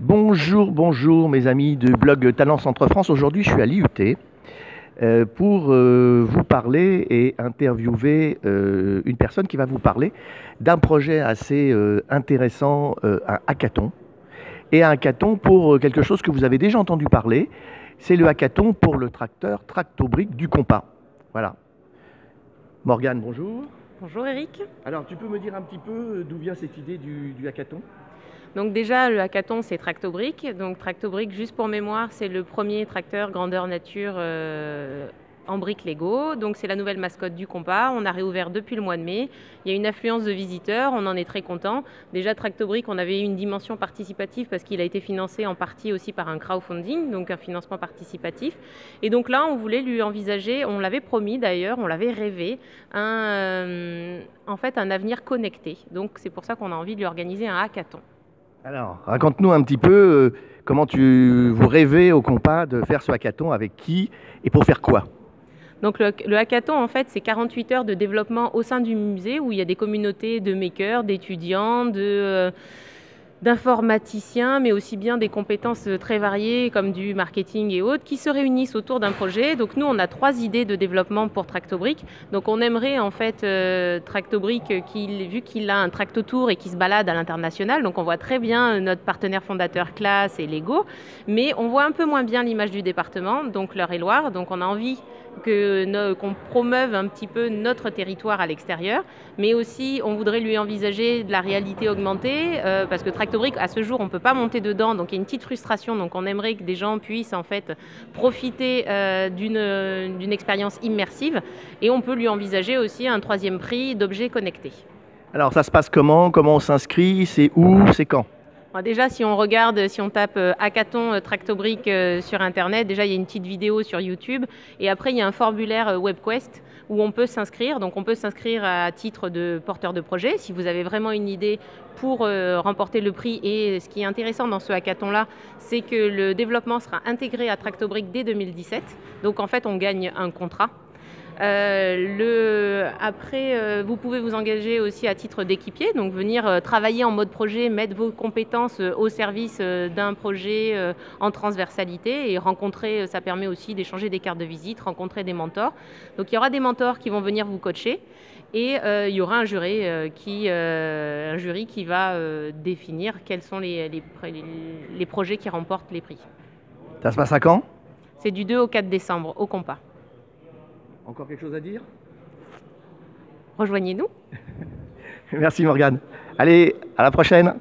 Bonjour, bonjour mes amis du blog Talent Centre France. Aujourd'hui, je suis à l'IUT pour vous parler et interviewer une personne qui va vous parler d'un projet assez intéressant, un hackathon. Et un hackathon pour quelque chose que vous avez déjà entendu parler, c'est le hackathon pour le tracteur Tractobrick du Compas. Voilà. Morgane, bonjour. Bonjour Eric. Alors, tu peux me dire un petit peu d'où vient cette idée du hackathon ? Donc déjà, le hackathon, c'est Tractobrick. Donc Tractobrick, juste pour mémoire, c'est le premier tracteur grandeur nature en briques Lego. Donc c'est la nouvelle mascotte du Compas. On a réouvert depuis le mois de mai. Il y a une affluence de visiteurs, on en est très content. Déjà Tractobrick, on avait eu une dimension participative parce qu'il a été financé en partie aussi par un crowdfunding, donc un financement participatif. Et donc là, on voulait lui envisager, on l'avait promis d'ailleurs, on l'avait rêvé, en fait un avenir connecté. Donc c'est pour ça qu'on a envie de lui organiser un hackathon. Alors, raconte-nous un petit peu comment vous rêvez au Compas de faire ce hackathon, avec qui et pour faire quoi? Donc le hackathon, en fait, c'est 48 heures de développement au sein du musée où il y a des communautés de makers, d'étudiants, d'informaticiens, mais aussi bien des compétences très variées comme du marketing et autres qui se réunissent autour d'un projet. Donc nous, on a 3 idées de développement pour Tractobrick. Donc on aimerait en fait Tractobrick, vu qu'il a un tractotour et qu'il se balade à l'international, donc on voit très bien notre partenaire fondateur Classe et Lego, mais on voit un peu moins bien l'image du département, donc l'Eure-et-Loire. Donc on a envie qu'on promeuve un petit peu notre territoire à l'extérieur, mais aussi on voudrait lui envisager de la réalité augmentée parce que Tractobrick, à ce jour, on ne peut pas monter dedans, donc il y a une petite frustration. Donc on aimerait que des gens puissent en fait profiter d'une expérience immersive, et on peut lui envisager aussi un 3e prix d'objets connectés. Alors ça se passe comment? Comment on s'inscrit? C'est où? C'est quand? Déjà, si on regarde, si on tape hackathon Tractobrick sur Internet, déjà il y a une petite vidéo sur YouTube, et après il y a un formulaire WebQuest où on peut s'inscrire. Donc on peut s'inscrire à titre de porteur de projet si vous avez vraiment une idée pour remporter le prix. Et ce qui est intéressant dans ce hackathon-là, c'est que le développement sera intégré à Tractobrick dès 2017. Donc en fait, on gagne un contrat. Après, vous pouvez vous engager aussi à titre d'équipier, donc venir travailler en mode projet, mettre vos compétences au service d'un projet en transversalité, et rencontrer, ça permet aussi d'échanger des cartes de visite, rencontrer des mentors. Donc il y aura des mentors qui vont venir vous coacher, et il y aura un jury qui va définir quels sont les projets qui remportent les prix. Ça se passe à quand? C'est du 2 au 4 décembre au Compas. Encore quelque chose à dire? Rejoignez-nous. Merci Morgane. Allez, à la prochaine.